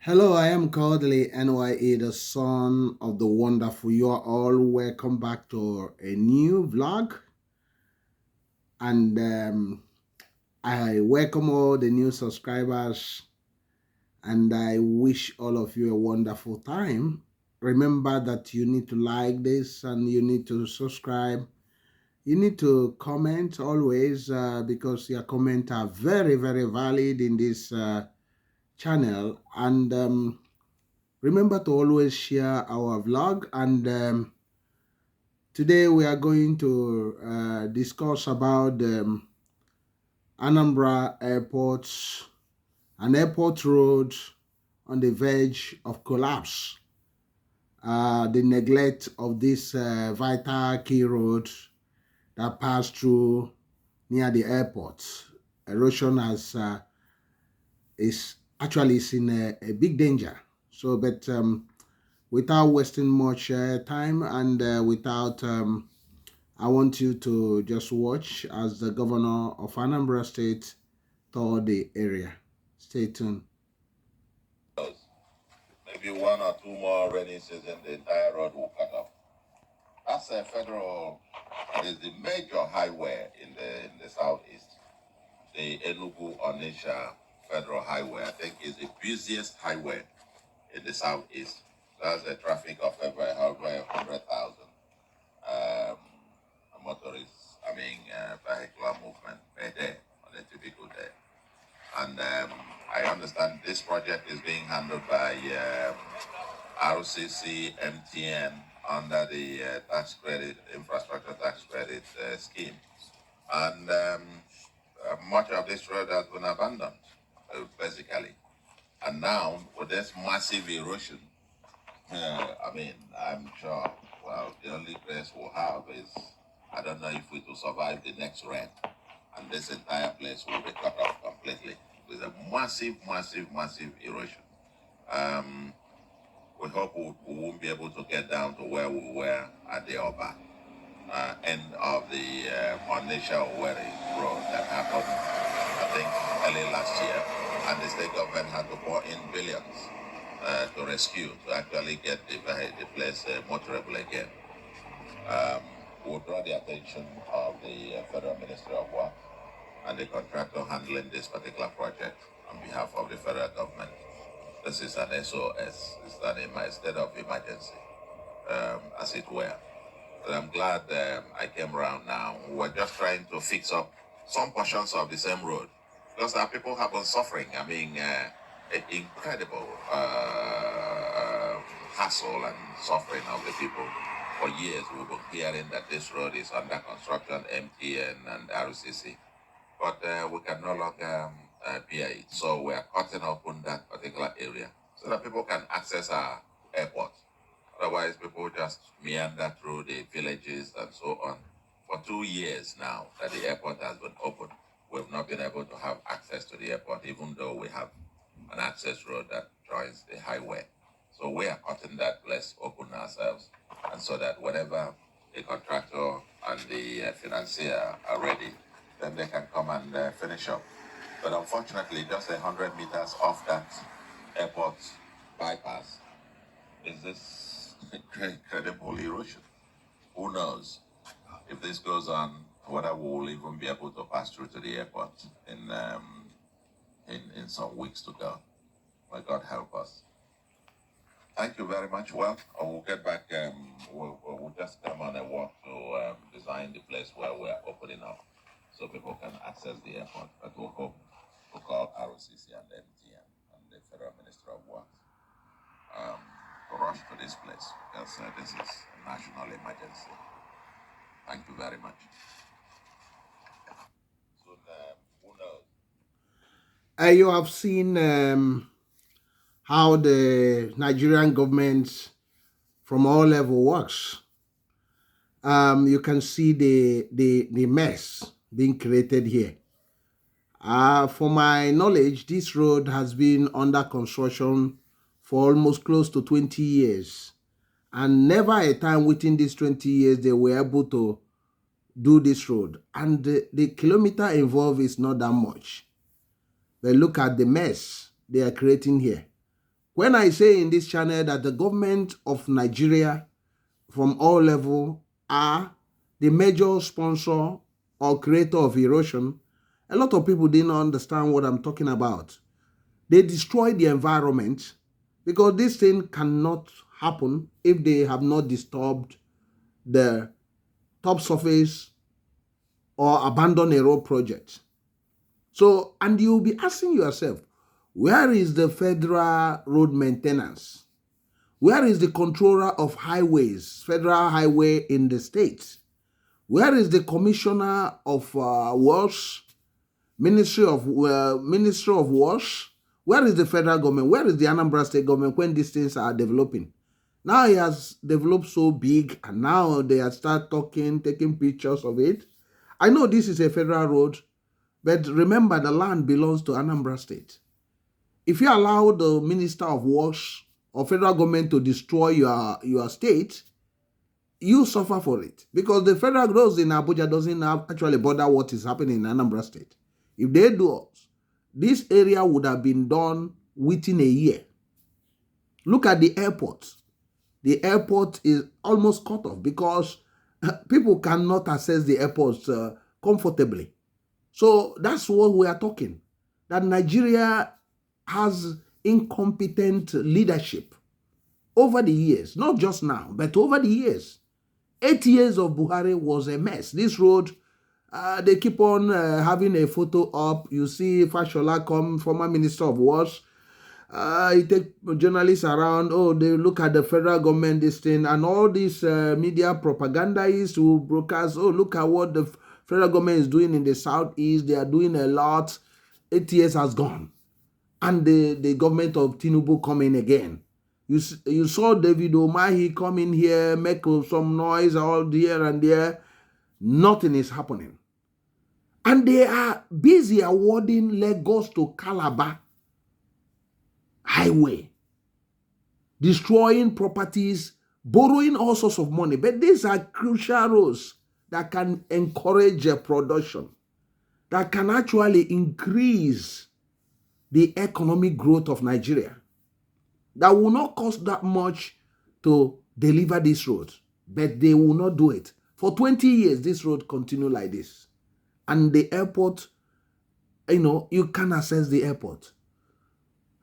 Hello, I am Kodili-nye, the son of the wonderful. You are all welcome back to a new vlog, and I welcome all the new subscribers, and I wish all of you a wonderful time. Remember that you need to like this and you need to subscribe. You need to comment always because your comments are very, very valid in this channel. And remember to always share our vlog. And today we are going to discuss about Anambra Airport, an airport road on the verge of collapse. The neglect of this vital key road that passed through near the airport. Erosion is actually in a big danger. So, but without wasting much time and I want you to just watch as the governor of Anambra State toured the area. Stay tuned. Maybe one or two more rainy seasons, the entire road will cut off. That's a federal, it is the major highway in the southeast. The Enugu Onitsha Federal Highway, I think, is the busiest highway in the southeast. That's a traffic of over 100,000 um, motorists, vehicular movement per day on a typical day. And I understand this project is being handled by RCC MTN under the tax credit, infrastructure tax credit scheme. And much of this road has been abandoned, basically. And now, with this massive erosion, I'm sure, well, the only place we'll have is, I don't know if we will survive the next rain. And this entire place will be cut off completely with a massive, massive, massive erosion. We hope we won't be able to get down to where we were at the upper end of the Onitsha Umueri road that happened, I think, early last year. And the state government had to pour in billions to rescue, to actually get the place motorable again. We'll draw the attention of the Federal Ministry of Work and the contractor handling this particular project on behalf of the federal government. This is an SOS, it's a state of emergency, as it were. But I'm glad I came around now. We're just trying to fix up some portions of the same road because our people have been suffering. Incredible hassle and suffering of the people. For years, we've been hearing that this road is under construction, MTN and RCC. But we can no longer bear it. So we are cutting open that particular area so that people can access our airport. Otherwise, people just meander through the villages and so on. For 2 years now that the airport has been open, we've not been able to have access to the airport, even though we have an access road that joins the highway. So we are cutting that place open ourselves, and so that whenever the contractor and the financier are ready, then they can come and finish up. But unfortunately, just 100 meters off that airport bypass is this incredible erosion. Who knows if this goes on, whether we will even be able to pass through to the airport in some weeks to go. May God help us. Thank you very much. Well, I will get back. We'll just come on a walk to design the place where we're opening up so people can access the airport. But we'll hope to call ROCC and MTN and the Federal Minister of Works to rush to this place because this is a national emergency. Thank you very much. Soon, who knows? You have seen how the Nigerian government from all level works. You can see the mess being created here. For my knowledge, this road has been under construction for almost close to 20 years. And never a time within these 20 years they were able to do this road. And the kilometer involved is not that much. But look at the mess they are creating here. When I say in this channel that the government of Nigeria from all levels are the major sponsor or creator of erosion, a lot of people didn't understand what I'm talking about. They destroy the environment because this thing cannot happen if they have not disturbed the top surface or abandoned a road project. So, and you'll be asking yourself, where is the federal road maintenance? Where is the controller of highways, federal highway in the states? Where is the commissioner of works, Ministry of Works? Where is the federal government? Where is the Anambra state government when these things are developing? Now it has developed so big, and now they have start talking, taking pictures of it. I know this is a federal road, but remember the land belongs to Anambra state. If you allow the Minister of Works or federal government to destroy your state, you suffer for it. Because the federal roads in Abuja doesn't actually bother what is happening in Anambra state. If they do, this area would have been done within a year. Look at the airport. The airport is almost cut off because people cannot access the airports comfortably. So that's what we are talking. That Nigeria has incompetent leadership over the years, not just now, but over the years. 8 years of Buhari was a mess. This road, they keep on having a photo up. You see Fashola come, former Minister of Works. He take journalists around. Oh, they look at the federal government, this thing, and all these media propagandists who broadcast, oh, look at what the federal government is doing in the southeast. They are doing a lot. 8 years has gone. And the government of Tinubu coming again. You saw David Umahi come in here, make some noise all here and there. Nothing is happening. And they are busy awarding Lagos to Calabar highway, destroying properties, borrowing all sorts of money. But these are crucial roads that can encourage production, that can actually increase the economic growth of Nigeria. That will not cost that much to deliver this road, but they will not do it. For 20 years, this road continue like this. And the airport, you can access the airport.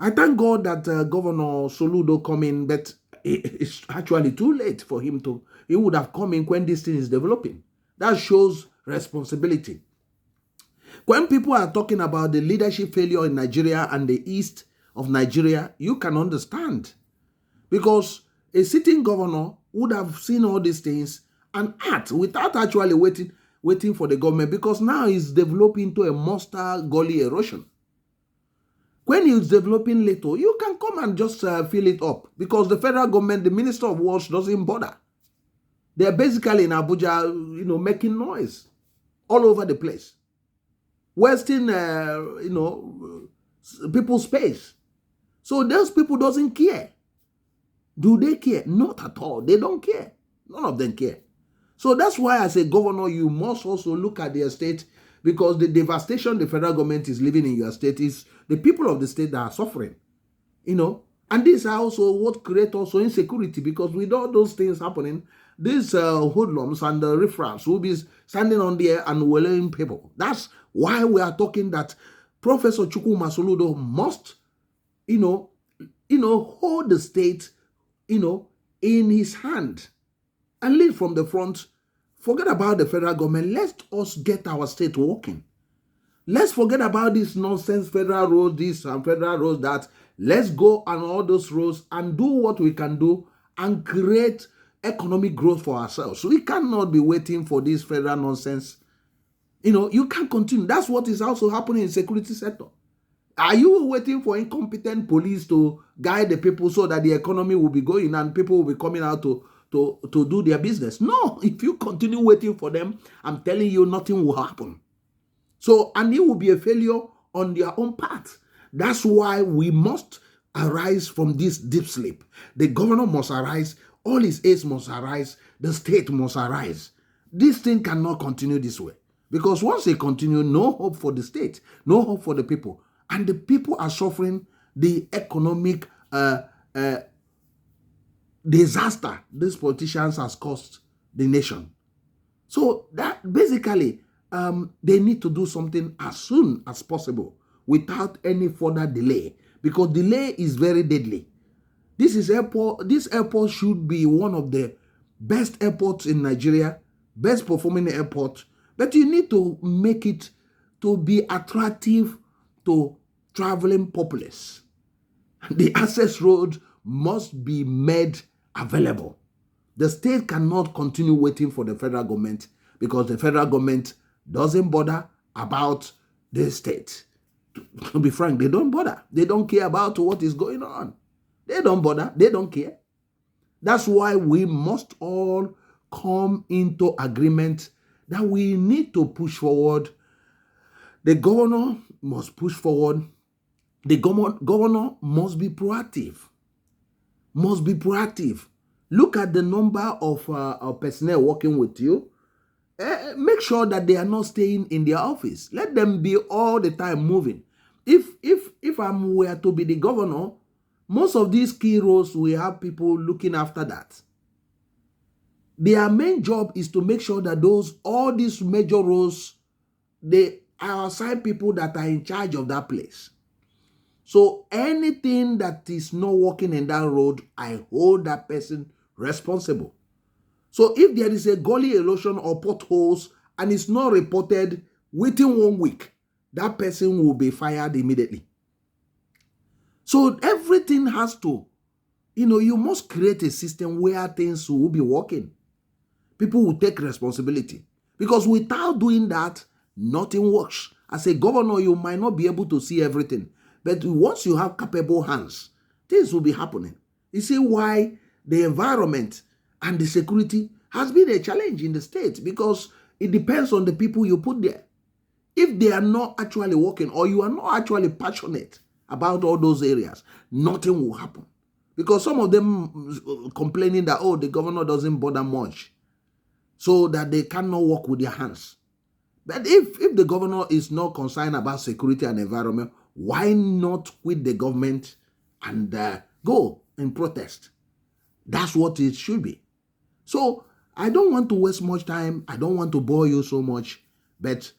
I thank God that Governor Soludo come in, but it's actually too late for him to. He would have come in when this thing is developing. That shows responsibility. When people are talking about the leadership failure in Nigeria and the east of Nigeria, you can understand. Because a sitting governor would have seen all these things and act without actually waiting for the government, because now he's developing into a monster gully erosion. When he's developing little, you can come and just fill it up, because the federal government, the Minister of Works doesn't bother. They're basically in Abuja, making noise all over the place. Wasting, people's space. So those people doesn't care. Do they care? Not at all. They don't care. None of them care. So that's why as a governor, you must also look at their state, because the devastation the federal government is living in your state is the people of the state that are suffering. And these are also what create also insecurity, because with all those things happening, these hoodlums and the riffraffs will be standing on there and welling people. That's why we are talking that Professor Chukwuma Soludo must, hold the state, in his hand and lead from the front. Forget about the federal government. Let us get our state working. Let's forget about this nonsense federal roads, this and federal roads that. Let's go on all those roads and do what we can do and create economic growth for ourselves. We cannot be waiting for this federal nonsense. You can't continue. That's what is also happening in the security sector. Are you waiting for incompetent police to guide the people so that the economy will be going and people will be coming out to do their business? No, if you continue waiting for them, I'm telling you, nothing will happen. So, and it will be a failure on their own part. That's why we must arise from this deep sleep. The governor must arise. All his aides must arise. The state must arise. This thing cannot continue this way. Because once they continue, no hope for the state, no hope for the people. And the people are suffering the economic disaster these politicians has caused the nation. So that basically, they need to do something as soon as possible without any further delay, because delay is very deadly. This airport should be one of the best airports in Nigeria, best performing airport, but you need to make it to be attractive to traveling populace. The access road must be made available. The state cannot continue waiting for the federal government, because the federal government doesn't bother about the state. To be frank, they don't bother. They don't care about what is going on. They don't bother. They don't care. That's why we must all come into agreement that we need to push forward. The governor must push forward. The governor must be proactive. Must be proactive. Look at the number of personnel working with you. Make sure that they are not staying in their office. Let them be all the time moving. If I were to be the governor, most of these key roles, we have people looking after that. Their main job is to make sure that all these major roles, they are assigned people that are in charge of that place. So anything that is not working in that road, I hold that person responsible. So if there is a gully erosion or potholes and it's not reported within 1 week, that person will be fired immediately. So everything has to, you must create a system where things will be working. People will take responsibility. Because without doing that, nothing works. As a governor, you might not be able to see everything. But once you have capable hands, things will be happening. You see why the environment and the security has been a challenge in the state, because it depends on the people you put there. If they are not actually working, or you are not actually passionate about all those areas, nothing will happen. Because some of them complaining that, the governor doesn't bother much, so that they cannot work with their hands. But if the governor is not concerned about security and environment, why not quit the government and go and protest? That's what it should be. So I don't want to waste much time. I don't want to bore you so much. But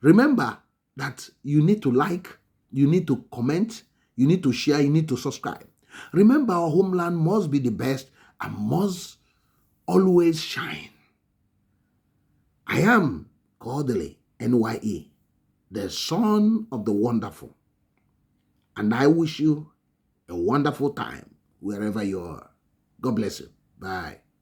remember that you need to like, you need to comment, you need to share, you need to subscribe. Remember, our homeland must be the best and must always shine. I am Kodili-nye, the son of the wonderful. And I wish you a wonderful time wherever you are. God bless you. Bye.